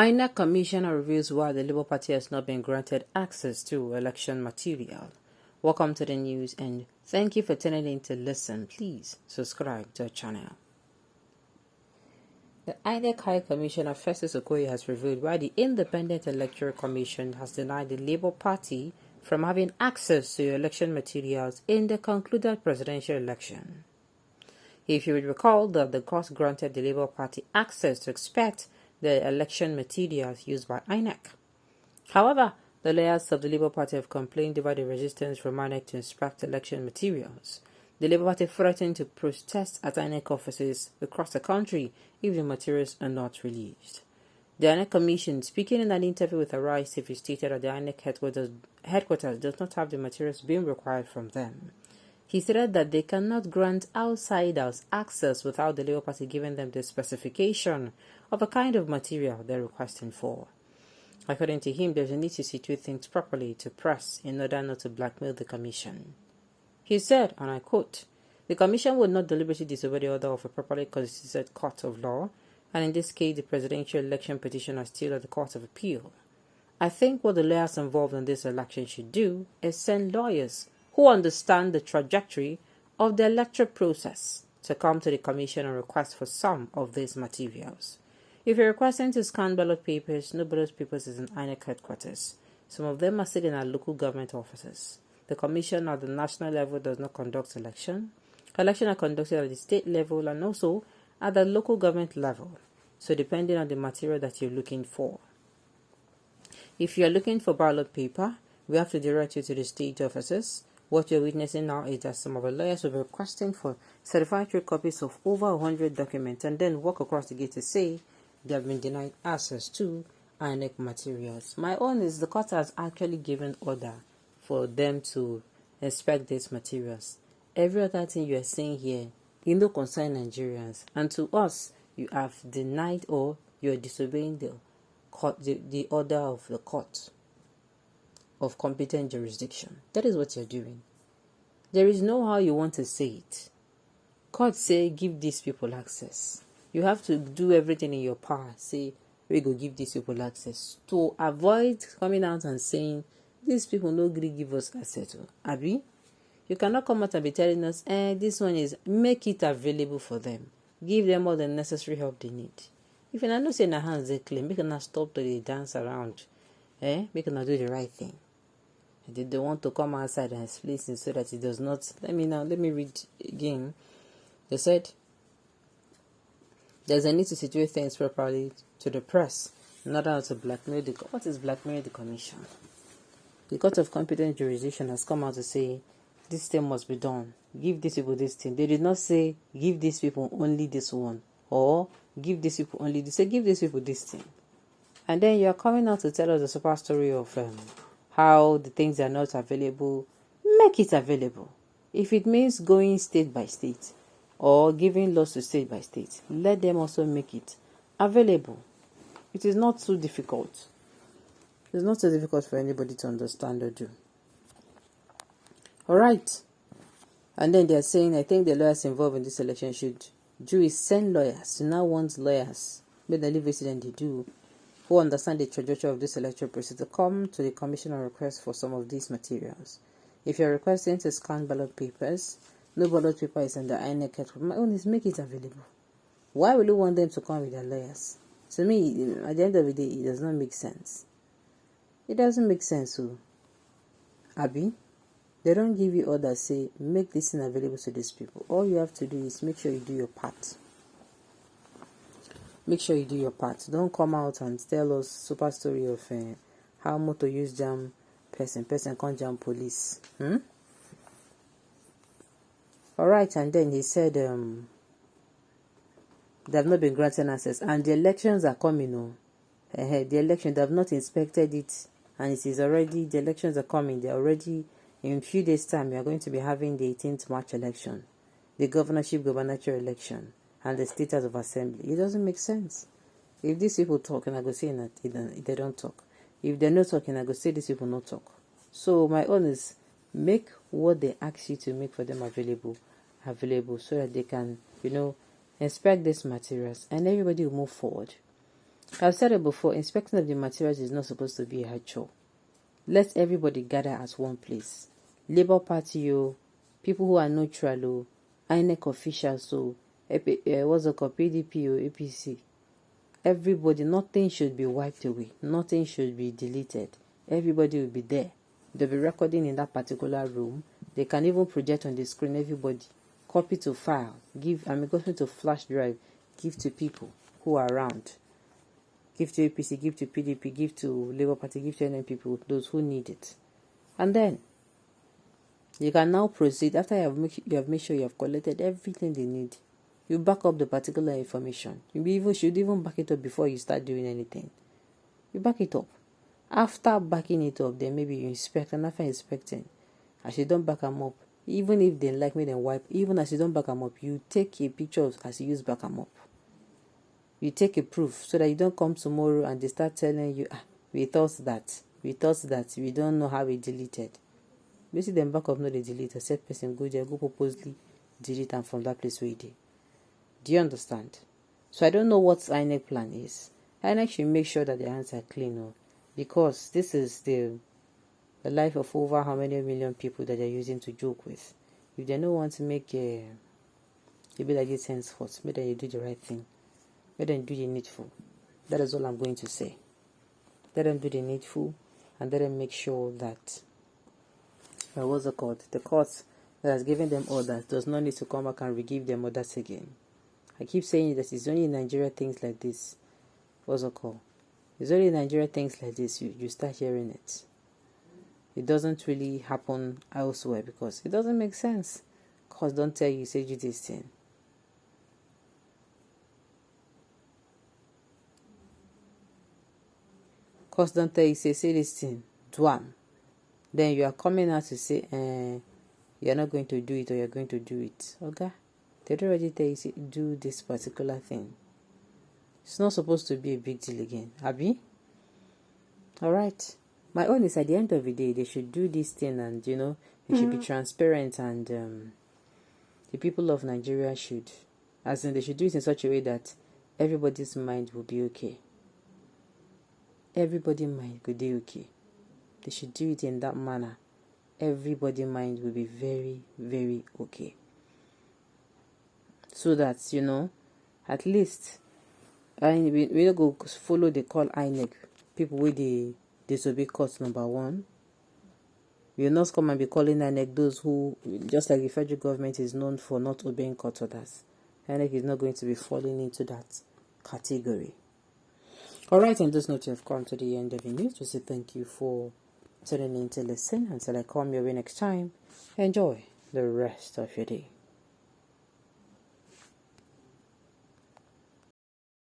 Inec Commissioner reveals why the Labour Party has not been granted access to election material. Welcome to the news and thank you for tuning in to listen. Please subscribe to our channel. The Inec High Commissioner Festus Okoye has revealed why the Independent Electoral Commission has denied the Labour Party from having access to election materials in the concluded presidential election. If you would recall that the court granted the Labour Party access to inspect the election materials used by Inec. However, the lawyers of the Labour Party have complained over the resistance from Inec to inspect election materials. The Labour Party threatened to protest at Inec offices across the country if the materials are not released. The Inec Commission, speaking in an interview with Arise TV, stated that the Inec headquarters does not have the materials being required from them. He said that they cannot grant outsiders access without the Labour Party giving them the specification of a kind of material they're requesting for. According to him, there's a need to situate things properly to press in order not to blackmail the Commission. He said, and I quote, "The Commission would not deliberately disobey the order of a properly constituted court of law, and in this case, the presidential election petition is still at the Court of Appeal. I think what the lawyers involved in this election should do is send lawyers who understand the trajectory of the electoral process to come to the Commission and request for some of these materials. If you're requesting to scan ballot papers, no ballot papers is in Inec headquarters. Some of them are sitting at local government offices. The Commission at the national level does not conduct election. Elections are conducted at the state level and also at the local government level. So depending on the material that you're looking for. If you're looking for ballot paper, we have to direct you to the state offices. What you're witnessing now is that some of the lawyers will be requesting for certified true copies of over 100 documents and then walk across the gate to say they have been denied access to Inec materials. My own is the court has actually given order for them to inspect these materials. Every other thing you are saying here, you don't concern Nigerians. And to us, you have denied or you are disobeying the court, the order of the court of competent jurisdiction. That is what you're doing. There is no how you want to say it. Court say give these people access. You have to do everything in your power. Say we go give these people access to avoid coming out and saying these people no agree give us access. Abi, you cannot come out and be telling us, this one is make it available for them. Give them all the necessary help they need. If you not say na hands they claim, make not stop to the dance around. Make not do the right thing. They want to come outside and explain it so that it does not. Let me read again. They said there's a need to situate things properly to the press, not how to blackmail the. What is blackmail the Commission? The Court of Competent Jurisdiction has come out to say this thing must be done. Give these people this thing. They did not say give these people only this one or give these people only this. Say give these people this thing. And then you are coming out to tell us the super story of how the things are not available. Make it available. If it means going state by state or giving laws to state by state, let them also make it available. It is not too difficult. It's not so difficult for anybody to understand or do. Alright. And then they're saying, I think the lawyers involved in this election should do is send lawyers. You now want lawyers, but the leave resident they do, who understand the trajectory of this electoral process to come to the Commission and request for some of these materials. If you're requesting to scan ballot papers, no ballot paper is in the Inec. My own is make it available. Why will you want them to come with their lawyers? To me, at the end of the day, it does not make sense. It doesn't make sense. So, Abi, they don't give you orders, say, make this thing available to these people. All you have to do is make sure you do your part. Make sure you do your part. Don't come out and tell us super story of how motor use jam person can't jam police. Alright, and then he said they have not been granted access and the elections are coming. The election, they have not inspected it and it is already, the elections are coming. They're already, in a few days time, we are going to be having the 18th March election, the gubernatorial election, and the state house of assembly. It doesn't make sense. If these people talk, and I go say that they don't talk. If they're not talking, I go say these people not talk. So my own is make what they ask you to make for them available so that they can, inspect these materials and everybody will move forward. I've said it before, inspection of the materials is not supposed to be a hard chore. Let everybody gather at one place. Labour Party, people who are neutral, Inec officials, what's it called, PDP or APC. Everybody, nothing should be wiped away. Nothing should be deleted. Everybody will be there. They'll be recording in that particular room. They can even project on the screen, everybody. Copy to file. Copy to flash drive. Give to people who are around. Give to APC, give to PDP, give to Labour Party, give to any people, those who need it. And then, you can now proceed after you have made sure you have collected everything they need. You back up the particular information. You should even back it up before you start doing anything. You back it up. After backing it up, then maybe you inspect, and after inspecting, as you don't back them up, even if they like me, then wipe, even as you don't back them up, you take a picture of as you use back them up. You take a proof so that you don't come tomorrow and they start telling you, we thought that, we don't know how we deleted. Basically, them back up, no, they delete, except person go there, go purposely delete and from that place where you did. Do you understand? So I don't know what Inec plan is. Inec should make sure that their hands are clean, because this is the life of over how many million people that they're using to joke with. If they don't want to make a bit like this henceforth, make them do the right thing. Let them do the needful. That is all I'm going to say. Let them do the needful, and let them make sure that the court that has given them orders does not need to come back and re-give them orders again. I keep saying that it's only in Nigeria things like this. It's only in Nigeria things like this you start hearing it. It doesn't really happen elsewhere because it doesn't make sense. Courts don't tell you, say you this thing. Courts don't tell you, say this thing, do am. Then you are coming out to say, you're not going to do it or you're going to do it. Okay? They don't already tell you, say, do this particular thing. It's not supposed to be a big deal again. Abi? Alright. My own is at the end of the day, they should do this thing and, they should be transparent and the people of Nigeria should, they should do it in such a way that everybody's mind will be okay. Everybody's mind will be okay. They should do it in that manner. Everybody's mind will be very, very okay. So that, at least, we don't go follow the call Inec. People with the disobey court number one. We will not come and be calling Inec those who, just like the federal government is known for not obeying court orders. Inec is not going to be falling into that category. Alright, on this note, you have come to the end of the news. To say thank you for tuning in to listen. Until I come your way next time, enjoy the rest of your day.